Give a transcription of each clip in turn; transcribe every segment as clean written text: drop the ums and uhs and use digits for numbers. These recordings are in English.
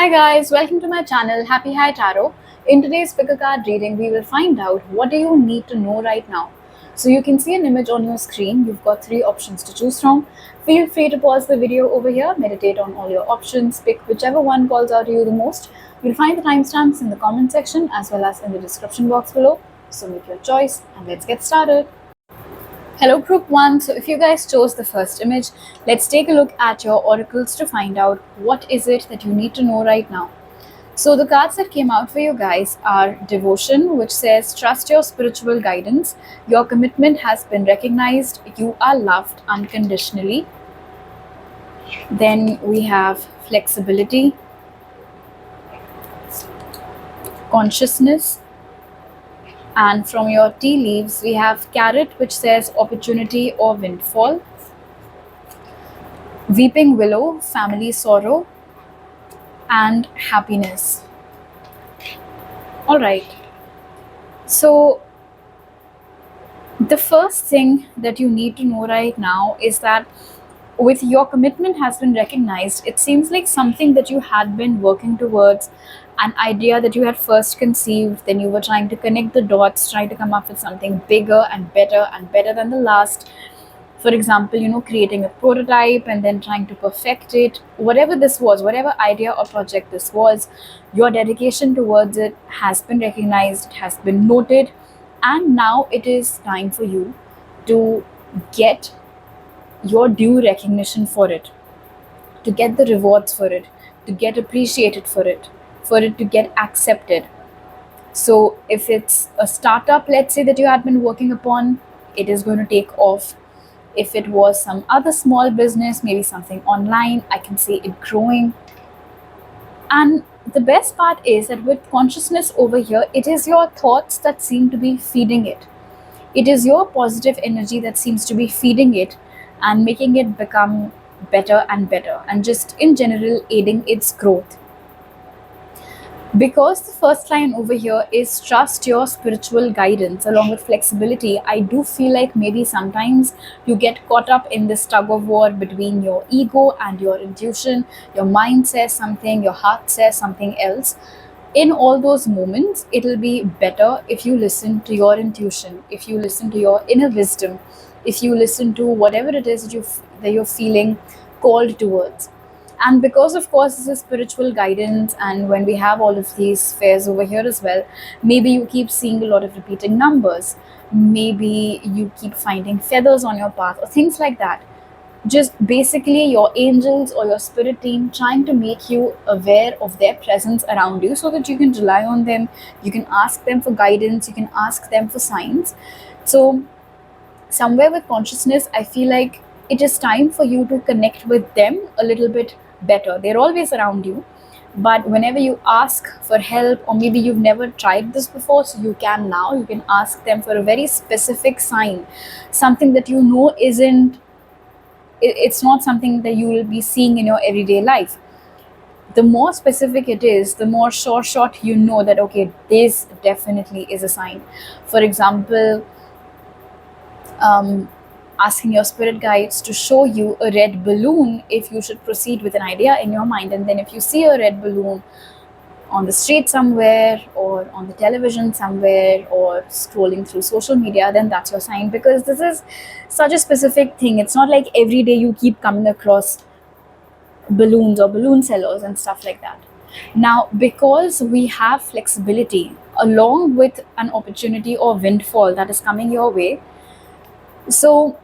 Hi guys, welcome to my channel Happy High Tarot. In today's pick a card reading, we will find out what do you need to know right now. So you can see an image on your screen. You've got three options to choose from. Feel free to pause the video over here, meditate on all your options, pick whichever one calls out to you the most. You'll find the timestamps in the comment section as well as in the description box below. So make your choice and let's get started. Hello group 1, so if you guys chose the first image, let's take a look at your oracles to find out what is it that you need to know right now. So the cards that came out for you guys are Devotion, which says trust your spiritual guidance, your commitment has been recognized, you are loved unconditionally. Then we have Flexibility, Consciousness, and from your tea leaves we have Carrot, which says opportunity or windfall, Weeping Willow, family sorrow, and happiness. All right, so the first thing that you need to know right now is that with your commitment has been recognized, it seems like something that you had been working towards, an idea that you had first conceived, then you were trying to connect the dots, trying to come up with something bigger and better than the last. For example, creating a prototype and then trying to perfect it. Whatever this was, whatever idea or project this was, your dedication towards it has been recognized, it has been noted, and now it is time for you to get your due recognition for it, to get the rewards for it, to get appreciated for it to get accepted. So if it's a startup, let's say, that you had been working upon, it is going to take off. If it was some other small business, maybe something online, I can see it growing. And the best part is that with consciousness over here, it is your thoughts that seem to be feeding it. It is your positive energy that seems to be feeding it and making it become better and just in general aiding its growth. Because the first line over here is trust your spiritual guidance along with flexibility, I do feel like maybe sometimes you get caught up in this tug of war between your ego and your intuition. Your mind says something, your heart says something else. In all those moments, it'll be better if you listen to your intuition, if you listen to your inner wisdom, if you listen to whatever it is that you're feeling called towards. And because of course this is spiritual guidance, and when we have all of these fairs over here as well, maybe you keep seeing a lot of repeating numbers, maybe you keep finding feathers on your path or things like that. Just basically your angels or your spirit team trying to make you aware of their presence around you so that you can rely on them, you can ask them for guidance, you can ask them for signs. So somewhere with consciousness, I feel like it is time for you to connect with them a little bit better. They're always around you, but whenever you ask for help, or maybe you've never tried this before, so you can now, you can ask them for a very specific sign, something that isn't, it's not something that you will be seeing in your everyday life. The more specific it is, the more sure shot you know that okay, this definitely is a sign. For example, asking your spirit guides to show you a red balloon if you should proceed with an idea in your mind, and then if you see a red balloon on the street somewhere or on the television somewhere or scrolling through social media, then that's your sign, because this is such a specific thing. It's not like every day you keep coming across balloons or balloon sellers and stuff like that. Now, because we have flexibility along with an opportunity or windfall that is coming your way, so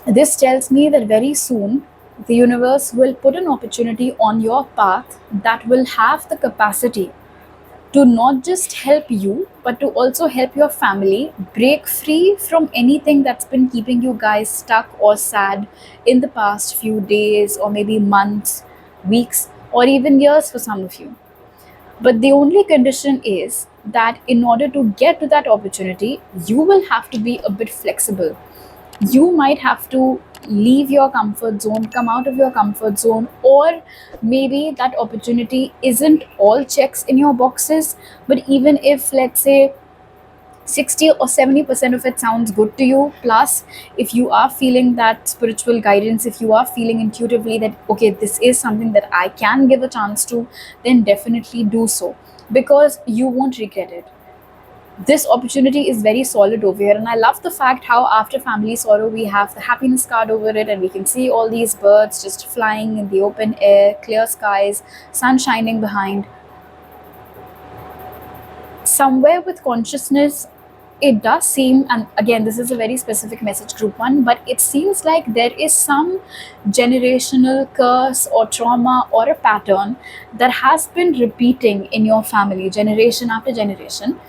this tells me that very soon the universe will put an opportunity on your path that will have the capacity to not just help you, but to also help your family break free from anything that's been keeping you guys stuck or sad in the past few days, or maybe months, weeks, or even years for some of you. But the only condition is that in order to get to that opportunity, you will have to be a bit flexible. You might have to leave your comfort zone, come out of your comfort zone, or maybe that opportunity isn't all checks in your boxes. But even if, let's say, 60 or 70% of it sounds good to you. Plus, if you are feeling that spiritual guidance, if you are feeling intuitively that, okay, this is something that I can give a chance to, then definitely do so, because you won't regret it. This opportunity is very solid over here, and I love the fact how after family sorrow we have the happiness card over it, and we can see all these birds just flying in the open air, clear skies, sun shining behind. Somewhere with consciousness, it does seem, and again, this is a very specific message, group one, but it seems like there is some generational curse or trauma or a pattern that has been repeating in your family generation after generation.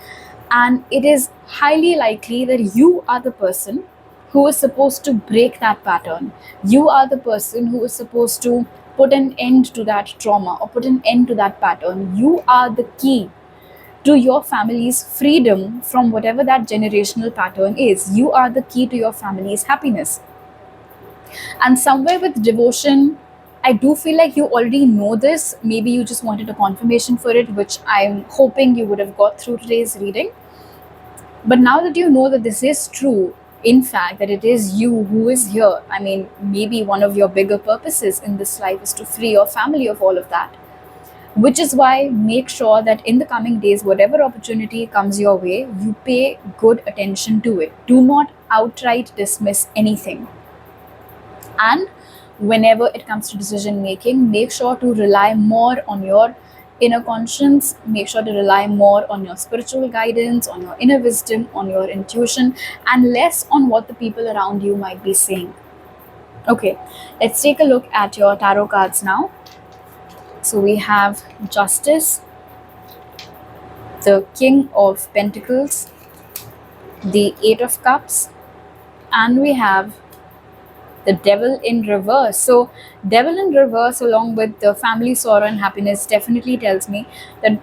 And it is highly likely that you are the person who is supposed to break that pattern. You are the person who is supposed to put an end to that trauma or put an end to that pattern. You are the key to your family's freedom from whatever that generational pattern is. You are the key to your family's happiness. And somewhere with devotion, I do feel like you already know this. Maybe you just wanted a confirmation for it, which I'm hoping you would have got through today's reading. But now that you know that this is true, in fact, that it is you who is here, I mean, maybe one of your bigger purposes in this life is to free your family of all of that. Which is why make sure that in the coming days, whatever opportunity comes your way, you pay good attention to it. Do not outright dismiss anything. And whenever it comes to decision making, make sure to rely more on your inner conscience, make sure to rely more on your spiritual guidance, on your inner wisdom, on your intuition, and less on what the people around you might be saying. Okay, let's take a look at your tarot cards now. So we have Justice, the King of Pentacles, the Eight of Cups, and we have the Devil in reverse. So Devil in reverse along with the family sorrow and happiness definitely tells me that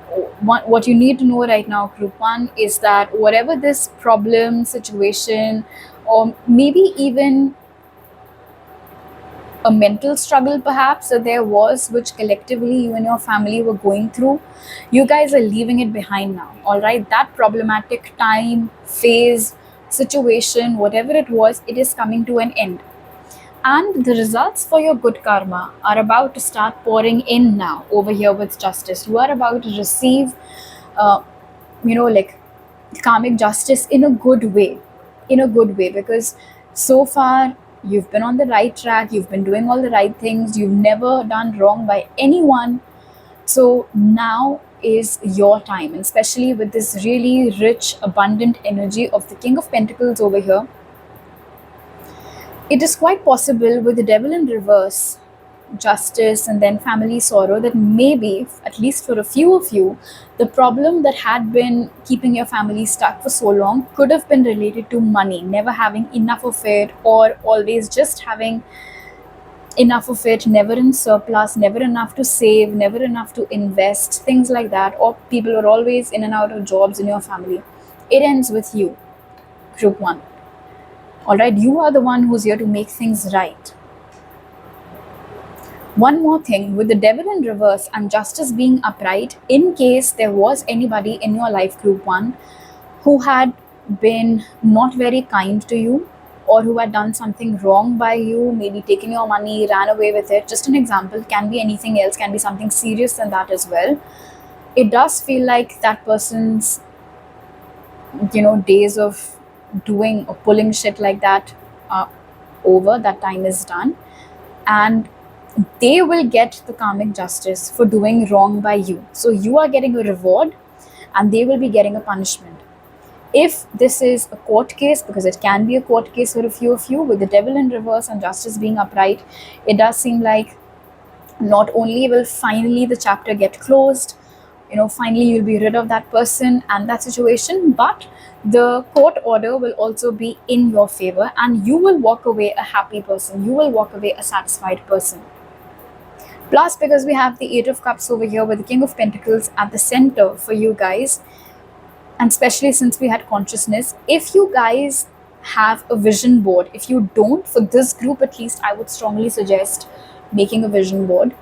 what you need to know right now, group one, is that whatever this problem, situation, or maybe even a mental struggle perhaps that there was, which collectively you and your family were going through, you guys are leaving it behind now. All right, that problematic time, phase, situation, whatever it was, it is coming to an end. And the results for your good karma are about to start pouring in now over here with Justice. You are about to receive, uh, like karmic justice in a good way. In a good way, because so far you've been on the right track, you've been doing all the right things, you've never done wrong by anyone. So now is your time, and especially with this really rich, abundant energy of the King of Pentacles over here. It is quite possible with the Devil in reverse, Justice, and then family sorrow, that maybe, at least for a few of you, the problem that had been keeping your family stuck for so long could have been related to money, never having enough of it, or always just having enough of it, never in surplus, never enough to save, never enough to invest, things like that, or people are always in and out of jobs in your family. It ends with you, group one. All right, you are the one who's here to make things right. One more thing, with the Devil in reverse and Justice being upright, in case there was anybody in your life, group one, who had been not very kind to you, or who had done something wrong by you, maybe taken your money, ran away with it, just an example, can be anything else, can be something serious than that as well. It does feel like that person's, days of doing or pulling shit like that are over, that time is done. And they will get the karmic justice for doing wrong by you. So you are getting a reward and they will be getting a punishment. If this is a court case, because it can be a court case for a few of you, with the Devil in reverse and Justice being upright, it does seem like not only will finally the chapter get closed, finally you'll be rid of that person and that situation, but the court order will also be in your favor, and you will walk away a happy person, you will walk away a satisfied person. Plus, because we have the Eight of Cups over here with the King of Pentacles at the center for you guys, and especially since we had consciousness, if you guys have a vision board, if you don't, for this group at least, I would strongly suggest making a vision board.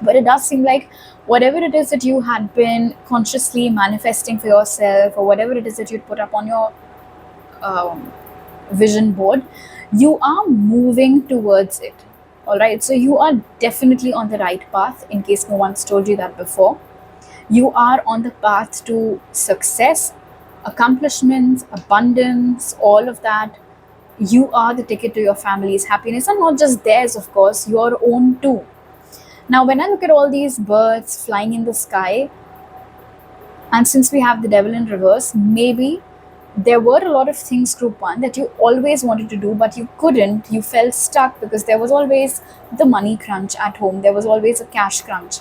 But it does seem like whatever it is that you had been consciously manifesting for yourself, or whatever it is that you'd put up on your um, vision board, you are moving towards it. All right, so you are definitely on the right path, in case no one's told you that before. You are on the path to success, accomplishments, abundance, all of that. You are the ticket to your family's happiness, and not just theirs, of course, your own too. Now, when I look at all these birds flying in the sky, and since we have the devil in reverse, maybe there were a lot of things, group one, that you always wanted to do, but you couldn't. You felt stuck because there was always the money crunch at home, there was always a cash crunch.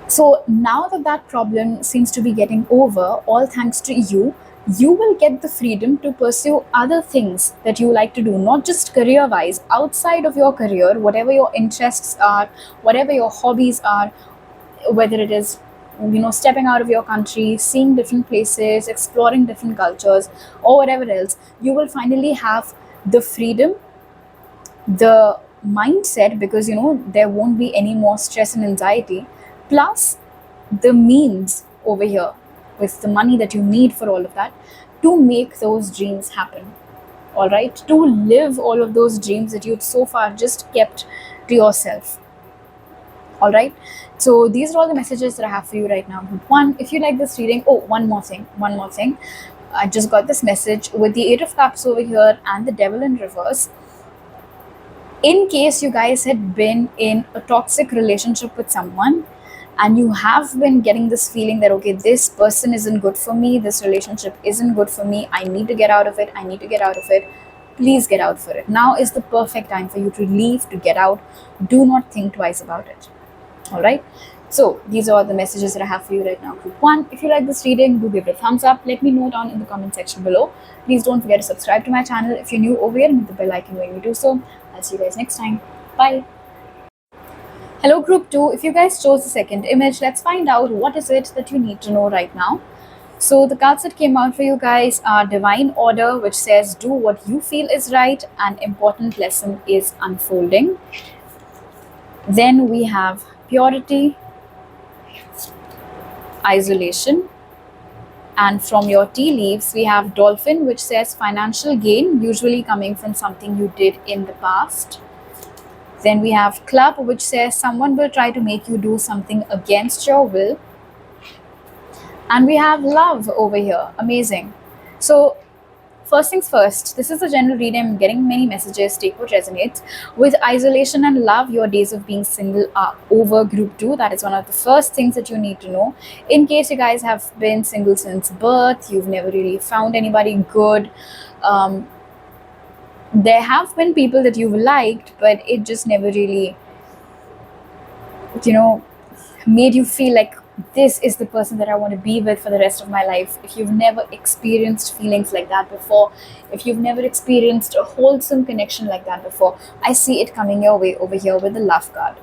So now that that problem seems to be getting over, all thanks to you, you will get the freedom to pursue other things that you like to do, not just career wise, outside of your career, whatever your interests are, whatever your hobbies are, whether it is, stepping out of your country, seeing different places, exploring different cultures, or whatever else. You will finally have the freedom, the mindset, because there won't be any more stress and anxiety, plus the means over here, with the money that you need for all of that, to make those dreams happen. All right, to live all of those dreams that you've so far just kept to yourself. All right, so these are all the messages that I have for you right now, group one. If you like this reading, oh, one more thing, I just got this message with the Eight of Cups over here and the Devil in reverse. In case you guys had been in a toxic relationship with someone, and you have been getting this feeling that, okay, this person isn't good for me, this relationship isn't good for me, I need to get out of it, I need to get out of it, please get out for it. Now is the perfect time for you to leave, to get out. Do not think twice about it. All right, so these are the messages that I have for you right now, group one. If you like this reading, do give it a thumbs up. Let me know down in the comment section below. Please don't forget to subscribe to my channel if you're new over here, and hit the bell icon when you do so. I'll see you guys next time. Bye. Hello group 2, if you guys chose the second image, let's find out what is it that you need to know right now. So the cards that came out for you guys are Divine Order, which says do what you feel is right, an important lesson is unfolding. Then we have Purity, Isolation, and from your tea leaves we have Dolphin, which says financial gain, usually coming from something you did in the past. Then we have Club, which says someone will try to make you do something against your will. And we have Love over here. Amazing. So first things first, this is a general reading. I'm getting many messages. Take what resonates. With Isolation and Love, your days of being single are over, group 2. That is one of the first things that you need to know. In case you guys have been single since birth, you've never really found anybody good. There have been people that you've liked, but it just never really, made you feel like this is the person that I want to be with for the rest of my life. If you've never experienced feelings like that before, if you've never experienced a wholesome connection like that before, I see it coming your way over here with the Love card.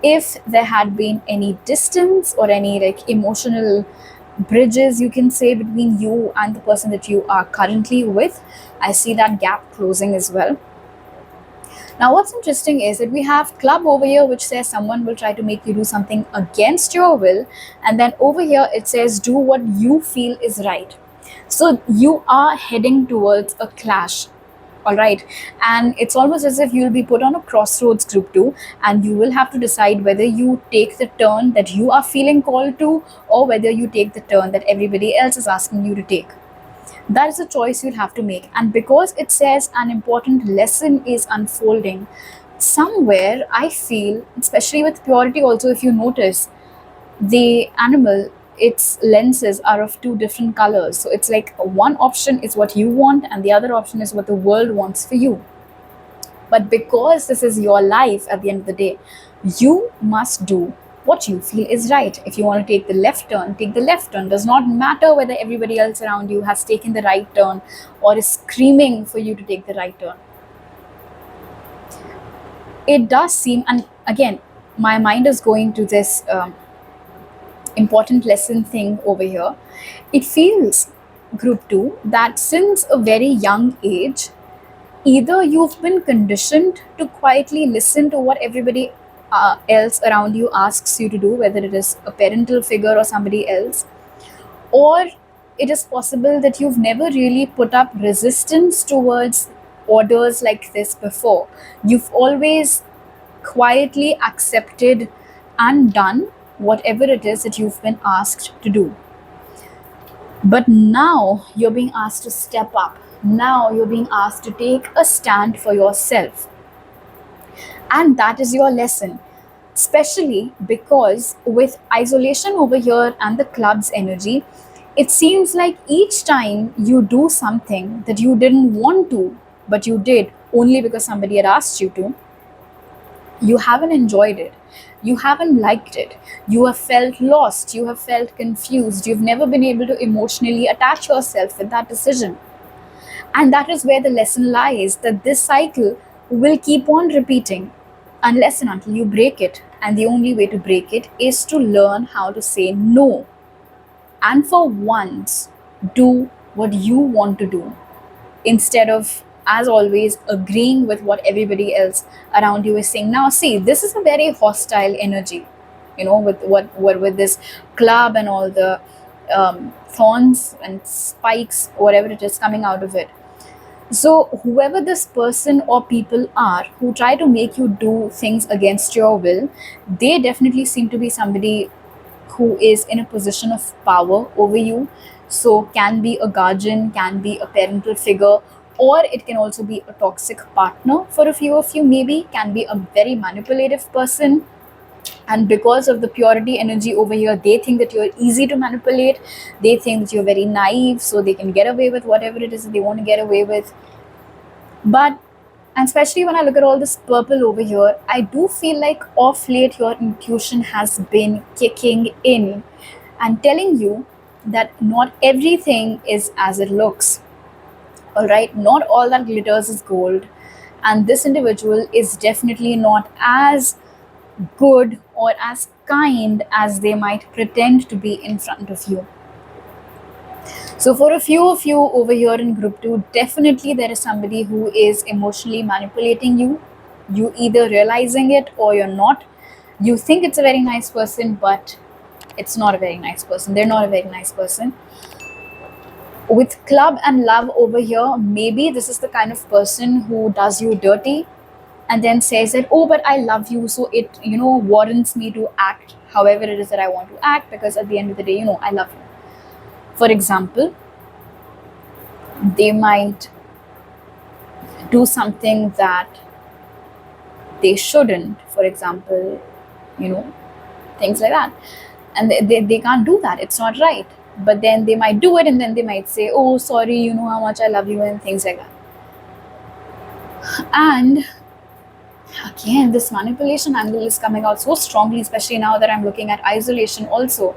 If there had been any distance or any like emotional bridges, you can say, between you and the person that you are currently with, I see that gap closing as well. Now, what's interesting is that we have Club over here, which says someone will try to make you do something against your will. And then over here, it says do what you feel is right. So you are heading towards a clash. All right. And it's almost as if you'll be put on a crossroads, group 2, and you will have to decide whether you take the turn that you are feeling called to, or whether you take the turn that everybody else is asking you to take. That is a choice you'll have to make. And because it says an important lesson is unfolding, somewhere I feel, especially with Purity also, if you notice, the animal, its lenses are of two different colors. So it's like one option is what you want, and the other option is what the world wants for you. But because this is your life at the end of the day, you must do what you feel is right. If you want to take the left turn, take the left turn. Does not matter whether everybody else around you has taken the right turn or is screaming for you to take the right turn. It does seem, and again, my mind is going to this important lesson thing over here. It feels, group 2, that since a very young age, either you've been conditioned to quietly listen to what everybody else around you asks you to do, whether it is a parental figure or somebody else. Or it is possible that you've never really put up resistance towards orders like this before. You've always quietly accepted and done whatever it is that you've been asked to do. But now you're being asked to step up. Now you're being asked to take a stand for yourself. And that is your lesson. Especially because with isolation over here and the club's energy, it seems like each time you do something that you didn't want to, but you did only because somebody had asked you to, you haven't enjoyed it. You haven't liked it. You have felt lost. You have felt confused. You've never been able to emotionally attach yourself with that decision. And that is where the lesson lies, that this cycle will keep on repeating unless and until you break it. And the only way to break it is to learn how to say no. And for once, do what you want to do instead of, as always, agreeing with what everybody else around you is saying. Now, see, this is a very hostile energy, with what with this club and all the thorns and spikes, whatever it is coming out of it. So, whoever this person or people are who try to make you do things against your will, they definitely seem to be somebody who is in a position of power over you. So, can be a guardian, can be a parental figure, or it can also be a toxic partner for a few of you, maybe, can be a very manipulative person. And because of the purity energy over here, they think that you're easy to manipulate. They think that you're very naive, so they can get away with whatever it is that they want to get away with. But, and especially when I look at all this purple over here, I do feel like off late your intuition has been kicking in and telling you that not everything is as it looks. All right, not all that glitters is gold. And this individual is definitely not as good or as kind as they might pretend to be in front of you. So, for a few of you over here in group 2, definitely there is somebody who is emotionally manipulating you. You either realizing it or you're not. You think it's a very nice person, but it's not a very nice person. They're not a very nice person. With club and love over here, maybe this is the kind of person who does you dirty and then says that, oh, but I love you, so it warrants me to act however it is that I want to act, because at the end of the day, I love you. For example, they might do something that they shouldn't, for example, things like that, and they can't do that, it's not right. But then they might do it, and then they might say, oh, sorry, you know how much I love you, and things like that. And again, this manipulation angle is coming out so strongly, especially now that I'm looking at isolation also.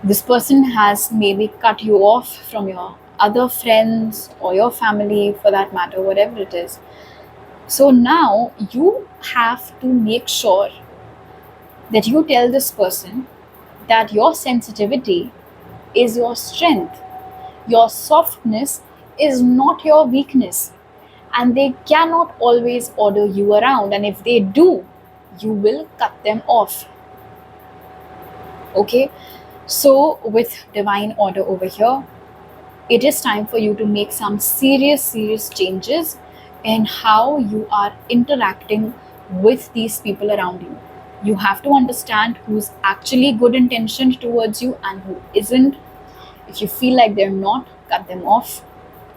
This person has maybe cut you off from your other friends or your family, for that matter, whatever it is. So now you have to make sure that you tell this person that your sensitivity is your strength, your softness is not your weakness, and they cannot always order you around, and if they do, you will cut them off. Okay, so with divine order over here, it is time for you to make some serious changes in how you are interacting with these people around you. You have to understand who's actually good intentioned towards you and who isn't. If you feel like they're not, cut them off.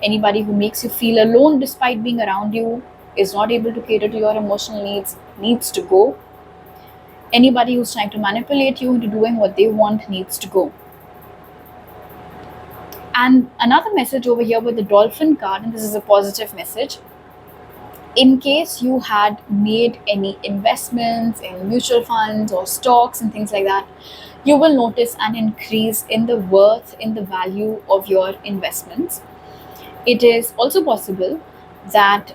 Anybody who makes you feel alone despite being around you, is not able to cater to your emotional needs to go. Anybody who's trying to manipulate you into doing what they want needs to go. And another message over here with the dolphin card, and this is a positive message. In case you had made any investments in mutual funds or stocks and things like that, you will notice an increase in the worth, in the value of your investments. It is also possible that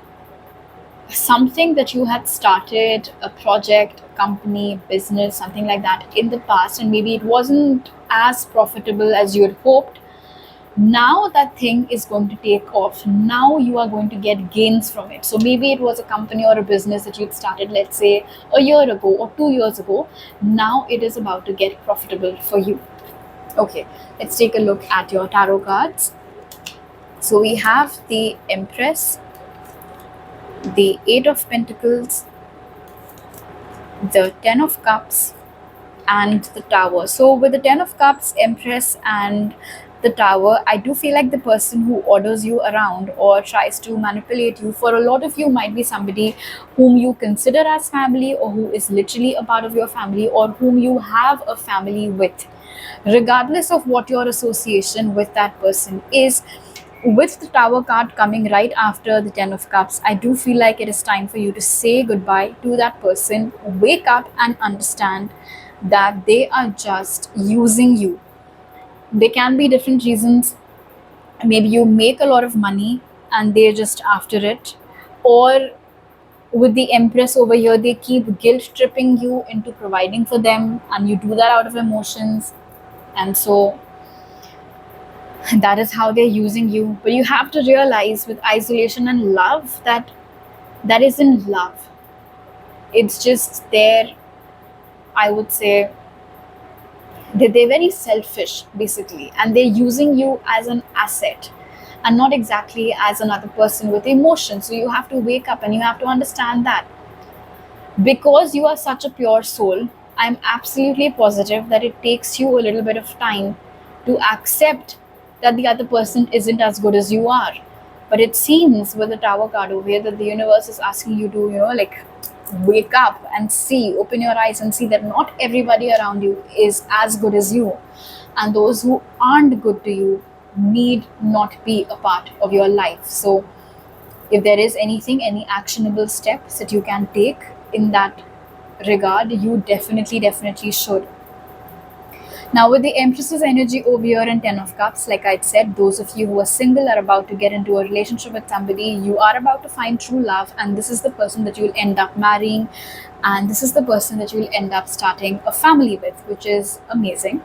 something that you had started, a project, a company, business, something like that in the past, and maybe it wasn't as profitable as you had hoped, Now that thing is going to take off. Now you are going to get gains from it. So maybe it was a company or a business that you'd started, let's say, a year ago or 2 years ago. Now it is about to get profitable for you. Okay, let's take a look at your tarot cards. So we have the Empress, the Eight of Pentacles, the Ten of Cups, and the Tower. So with the Ten of Cups, Empress, and the Tower, I do feel like the person who orders you around or tries to manipulate you, for a lot of you, might be somebody whom you consider as family, or who is literally a part of your family, or whom you have a family with. Regardless of what your association with that person is, with the Tower card coming right after the Ten of Cups, I do feel like it is time for you to say goodbye to that person. Wake up and understand that they are just using you. There can be different reasons. Maybe you make a lot of money and they're just after it. Or with the Empress over here, they keep guilt tripping you into providing for them, and you do that out of emotions. And so that is how they're using you. But you have to realize, with isolation and love, that that isn't love. It's just their, I would say, they're very selfish basically, and they're using you as an asset and not exactly as another person with emotion. So you have to wake up and you have to understand that, because you are such a pure soul, I'm absolutely positive that it takes you a little bit of time to accept that the other person isn't as good as you are. But it seems with the Tower card over here that the universe is asking you to, like, wake up and see, open your eyes and see that not everybody around you is as good as you. And those who aren't good to you need not be a part of your life. So if there is anything, any actionable steps that you can take in that regard, you definitely should. Now, with the Empress's energy over here and Ten of Cups, like I said, those of you who are single are about to get into a relationship with somebody. You are about to find true love, and this is the person that you'll end up marrying, and this is the person that you'll end up starting a family with, which is amazing.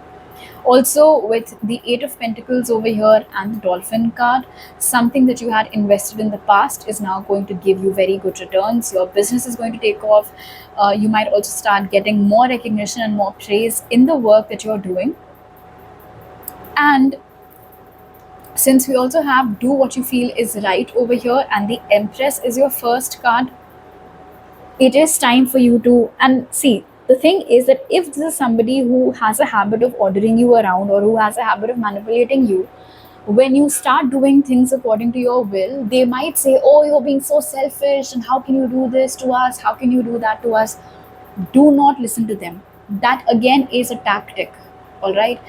Also, with the Eight of Pentacles over here and the Dolphin card, something that you had invested in the past is now going to give you very good returns. Your business is going to take off. You might also start getting more recognition and more praise in the work that you're doing. And since we also have do what you feel is right over here, and the Empress is your first card, it is time for you to, and see, the thing is that if this is somebody who has a habit of ordering you around, or who has a habit of manipulating you, when you start doing things according to your will, they might say, oh, you're being so selfish, and how can you do this to us, how can you do that to us. Do not listen to them. That again is a tactic. All right,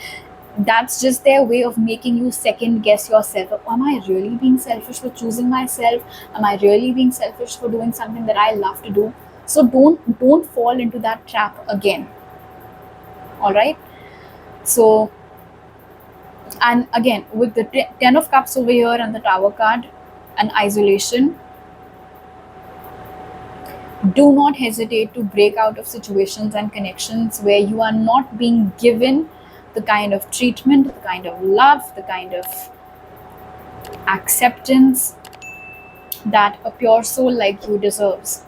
that's just their way of making you second guess yourself. Am I really being selfish for choosing myself? Am I really being selfish for doing something that I love to do? So don't fall into that trap again. All right. So, and again, with the Ten of Cups over here and the Tower card and isolation, do not hesitate to break out of situations and connections where you are not being given the kind of treatment, the kind of love, the kind of acceptance that a pure soul like you deserves.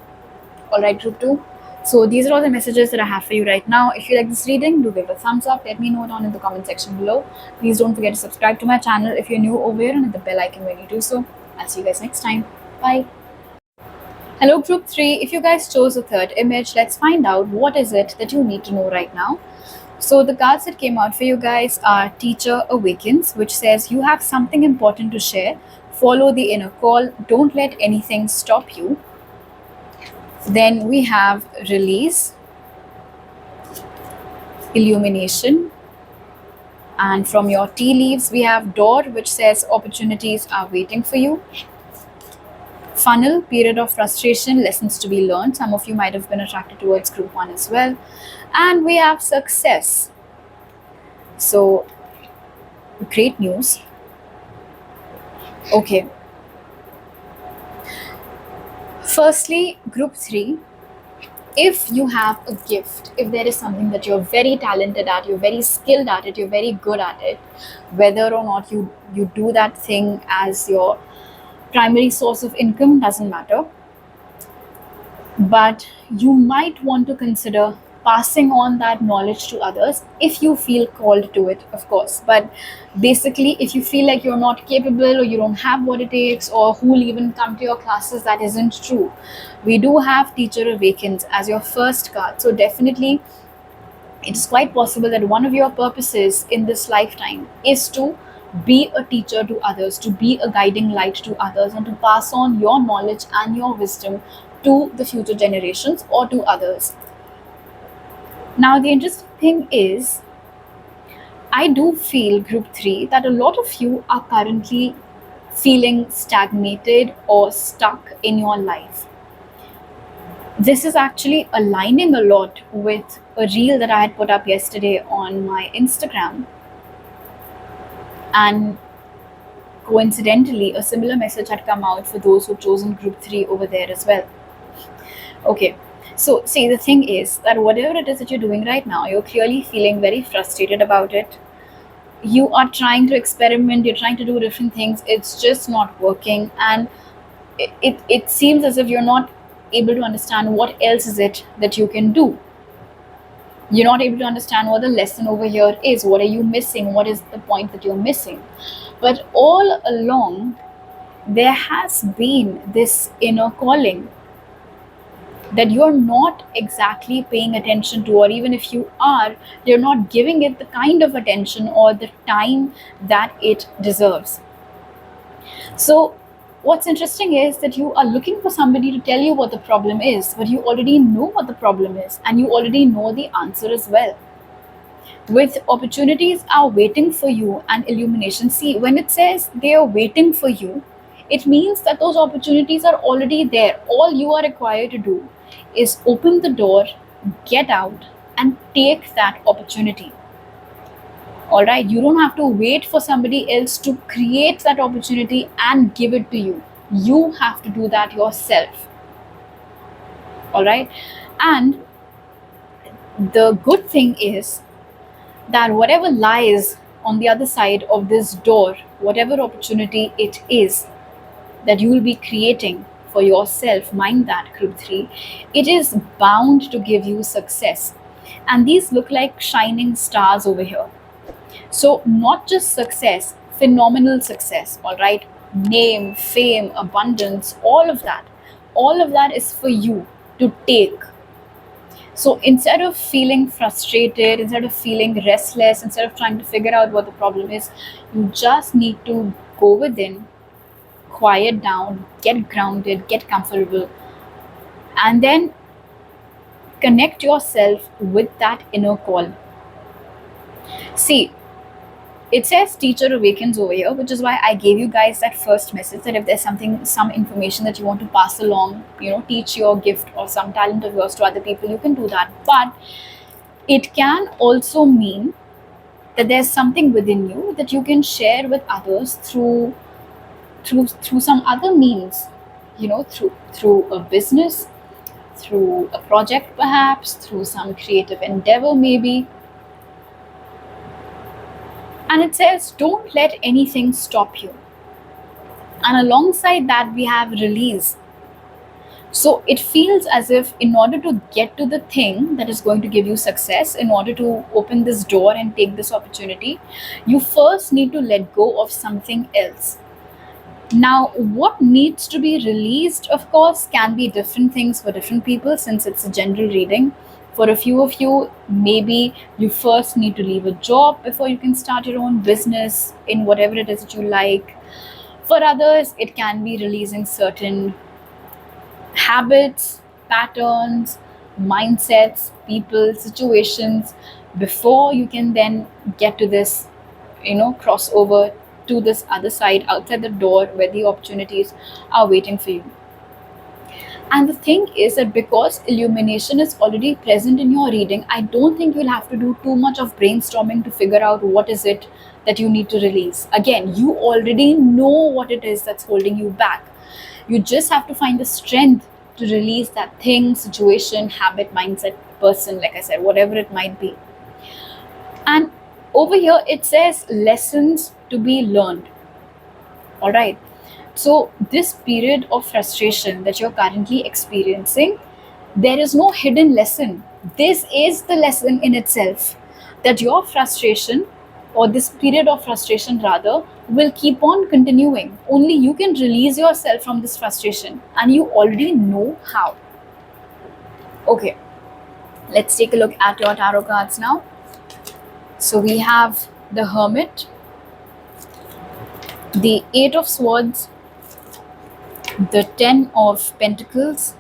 All right, group 2. So these are all the messages that I have for you right now. If you like this reading, do give it a thumbs up. Let me know down in the comment section below. Please don't forget to subscribe to my channel if you're new over here, and hit the bell icon when you do so. I'll see you guys next time. Bye. Hello, group 3. If you guys chose a third image, let's find out what is it that you need to know right now. So the cards that came out for you guys are Teacher Awakens, which says you have something important to share. Follow the inner call. Don't let anything stop you. Then we have Release, Illumination, and from your tea leaves we have Door, which says opportunities are waiting for you. Funnel, period of frustration, lessons to be learned. Some of you might have been attracted towards group 1 as well. And we have Success. So, great news. Okay. Firstly, group 3, If you have a gift, if there is something that you're very talented at, you're very skilled at it, you're very good at it, whether or not you do that thing as your primary source of income doesn't matter, but you might want to consider passing on that knowledge to others if you feel called to it, of course. But basically, if you feel like you're not capable or you don't have what it takes, or who will even come to your classes, that isn't true. We do have Teacher Awakens as your first card, so definitely it is quite possible that one of your purposes in this lifetime is to be a teacher to others, to be a guiding light to others, and to pass on your knowledge and your wisdom to the future generations or to others. Now, the interesting thing is, I do feel, Group 3, that a lot of you are currently feeling stagnated or stuck in your life. This is actually aligning a lot with a reel that I had put up yesterday on my Instagram. And coincidentally, a similar message had come out for those who've chosen Group 3 over there as well. Okay, so see, the thing is that whatever it is that you're doing right now, you're clearly feeling very frustrated about it. You are trying to experiment, you're trying to do different things, it's just not working. And it seems as if you're not able to understand what else is it that you can do. You're not able to understand what the lesson over here is. What are you missing? What is the point that you're missing? But all along, there has been this inner calling that you're not exactly paying attention to, or even if you are, you're not giving it the kind of attention or the time that it deserves. So, what's interesting is that you are looking for somebody to tell you what the problem is, but you already know what the problem is and you already know the answer as well. With opportunities are waiting for you and illumination. See, when it says they are waiting for you, it means that those opportunities are already there. All you are required to do is open the door, get out, and take that opportunity. All right, you don't have to wait for somebody else to create that opportunity and give it to you. You have to do that yourself. All right, and the good thing is that whatever lies on the other side of this door, whatever opportunity it is that you will be creating for yourself, mind that, Group 3, it is bound to give you success. And these look like shining stars over here. So, not just success, phenomenal success, all right? Name, fame, abundance, all of that is for you to take. So instead of feeling frustrated, instead of feeling restless, instead of trying to figure out what the problem is, you just need to go within, quiet down, get grounded, get comfortable, and then connect yourself with that inner call. See, it says Teacher Awakens over here, which is why I gave you guys that first message that if there's something, some information that you want to pass along, teach your gift or some talent of yours to other people, you can do that. But it can also mean that there's something within you that you can share with others through some other means, through a business, through a project, perhaps through some creative endeavor, maybe. And it says, don't let anything stop you. And alongside that, we have release. So it feels as if, in order to get to the thing that is going to give you success, in order to open this door and take this opportunity, you first need to let go of something else. Now, what needs to be released, of course, can be different things for different people, since it's a general reading. For a few of you, maybe you first need to leave a job before you can start your own business in whatever it is that you like. For others, it can be releasing certain habits, patterns, mindsets, people, situations before you can then get to this, crossover to this other side outside the door where the opportunities are waiting for you. And the thing is that because illumination is already present in your reading, I don't think you'll have to do too much of brainstorming to figure out what is it that you need to release. Again, you already know what it is that's holding you back. You just have to find the strength to release that thing, situation, habit, mindset, person, like I said, whatever it might be. And over here it says lessons to be learned. All right. So, this period of frustration that you're currently experiencing, there is no hidden lesson. This is the lesson in itself, that your frustration, or this period of frustration rather, will keep on continuing. Only you can release yourself from this frustration, and you already know how. Okay, let's take a look at your tarot cards now. So, we have the Hermit, the Eight of Swords, the Ten of Pentacles,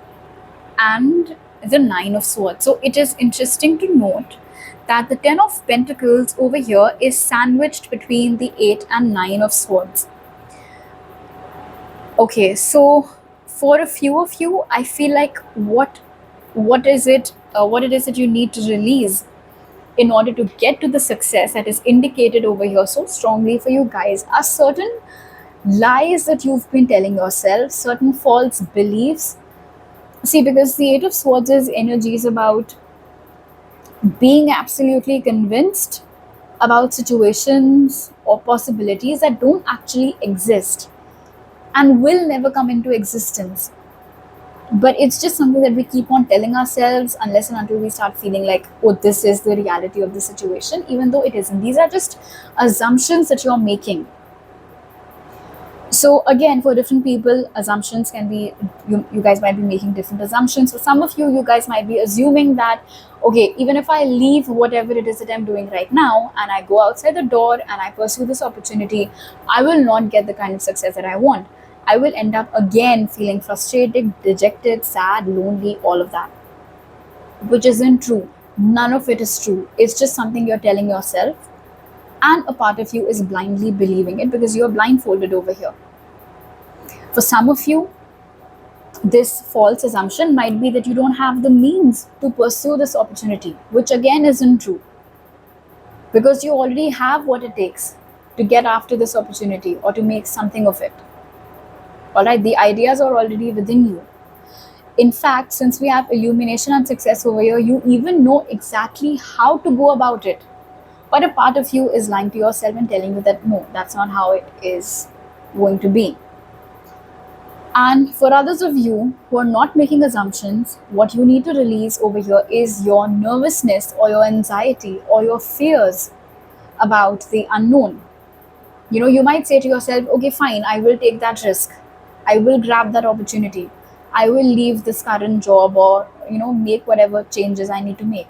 and the Nine of Swords. So it is interesting to note that the Ten of Pentacles over here is sandwiched between the Eight and Nine of Swords. Okay, so for a few of you, I feel like what is it? What it is that you need to release in order to get to the success that is indicated over here so strongly for you guys are certain lies that you've been telling yourself, certain false beliefs. See, because the Eight of Swords is energy is about being absolutely convinced about situations or possibilities that don't actually exist and will never come into existence. But it's just something that we keep on telling ourselves unless and until we start feeling like, oh, this is the reality of the situation, even though it isn't. These are just assumptions that you're making. So again, for different people, assumptions can be, you guys might be making different assumptions. For some of you, you guys might be assuming that, okay, even if I leave whatever it is that I'm doing right now and I go outside the door and I pursue this opportunity, I will not get the kind of success that I want. I will end up again feeling frustrated, dejected, sad, lonely, all of that. Which isn't true. None of it is true. It's just something you're telling yourself, and a part of you is blindly believing it because you're blindfolded over here. For some of you, this false assumption might be that you don't have the means to pursue this opportunity, which again isn't true, because you already have what it takes to get after this opportunity or to make something of it. All right, the ideas are already within you. In fact, since we have illumination and success over here, you even know exactly how to go about it. But a part of you is lying to yourself and telling you that no, that's not how it is going to be. And for others of you who are not making assumptions, what you need to release over here is your nervousness or your anxiety or your fears about the unknown. You might say to yourself, okay, fine, I will take that risk. I will grab that opportunity. I will leave this current job or, make whatever changes I need to make.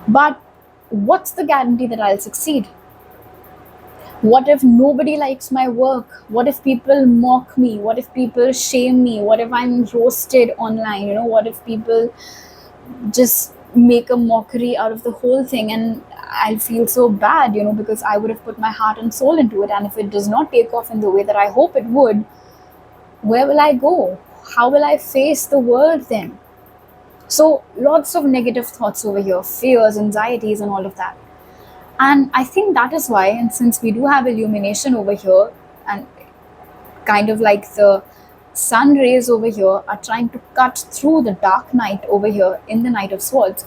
But what's the guarantee that I'll succeed? What if nobody likes my work? What if people mock me? What if people shame me? What if I'm roasted online? What if people just make a mockery out of the whole thing and I'll feel so bad, because I would have put my heart and soul into it. And if it does not take off in the way that I hope it would, where will I go? How will I face the world then? So lots of negative thoughts over here, fears, anxieties, and all of that. And I think that is why, and since we do have illumination over here, and kind of like the sun rays over here are trying to cut through the dark night over here in the Knight of Swords,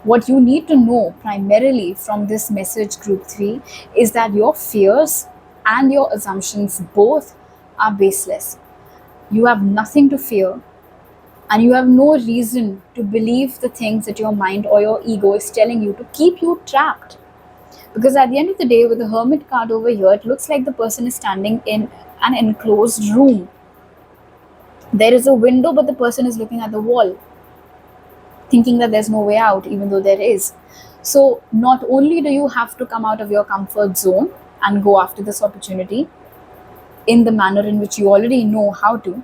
what you need to know primarily from this message, Group 3, is that your fears and your assumptions both are baseless. You have nothing to fear, and you have no reason to believe the things that your mind or your ego is telling you to keep you trapped. Because at the end of the day, with the Hermit card over here, it looks like the person is standing in an enclosed room. There is a window, but the person is looking at the wall, thinking that there's no way out, even though there is. So not only do you have to come out of your comfort zone and go after this opportunity in the manner in which you already know how to,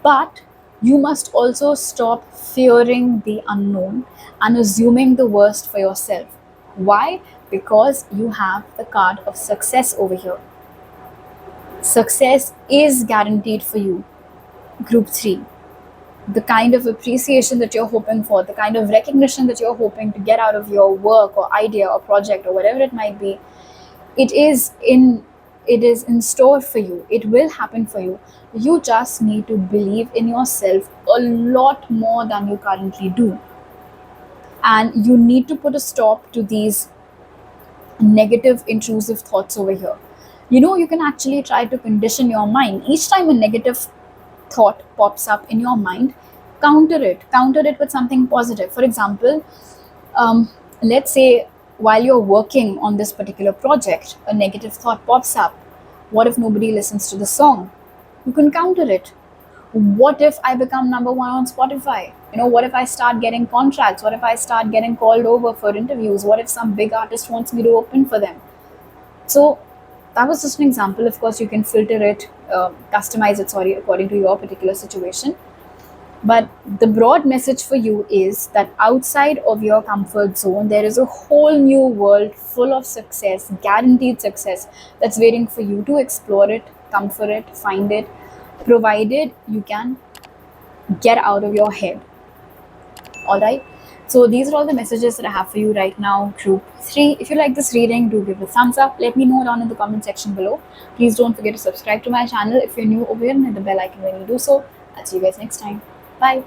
but you must also stop fearing the unknown and assuming the worst for yourself. Why? Because you have the card of success over here. Success is guaranteed for you, Group 3. The kind of appreciation that you're hoping for, the kind of recognition that you're hoping to get out of your work or idea or project or whatever it might be, it is in It is in store for you. It will happen for you. You just need to believe in yourself a lot more than you currently do. And you need to put a stop to these negative, intrusive thoughts over here. You can actually try to condition your mind. Each time a negative thought pops up in your mind, counter it with something positive. For example, let's say while you're working on this particular project, a negative thought pops up. What if nobody listens to the song? You can counter it. What if I become number one on Spotify? What if I start getting contracts? What if I start getting called over for interviews? What if some big artist wants me to open for them? So that was just an example. Of course, you can filter it, customize it, sorry, according to your particular situation. But the broad message for you is that outside of your comfort zone, there is a whole new world full of success, guaranteed success, that's waiting for you to explore it, comfort it, find it, provided you can get out of your head. All right. So these are all the messages that I have for you right now, group 3. If you like this reading, do give it a thumbs up. Let me know down in the comment section below. Please don't forget to subscribe to my channel if you're new over here, and hit the bell icon when you do so. I'll see you guys next time. Bye.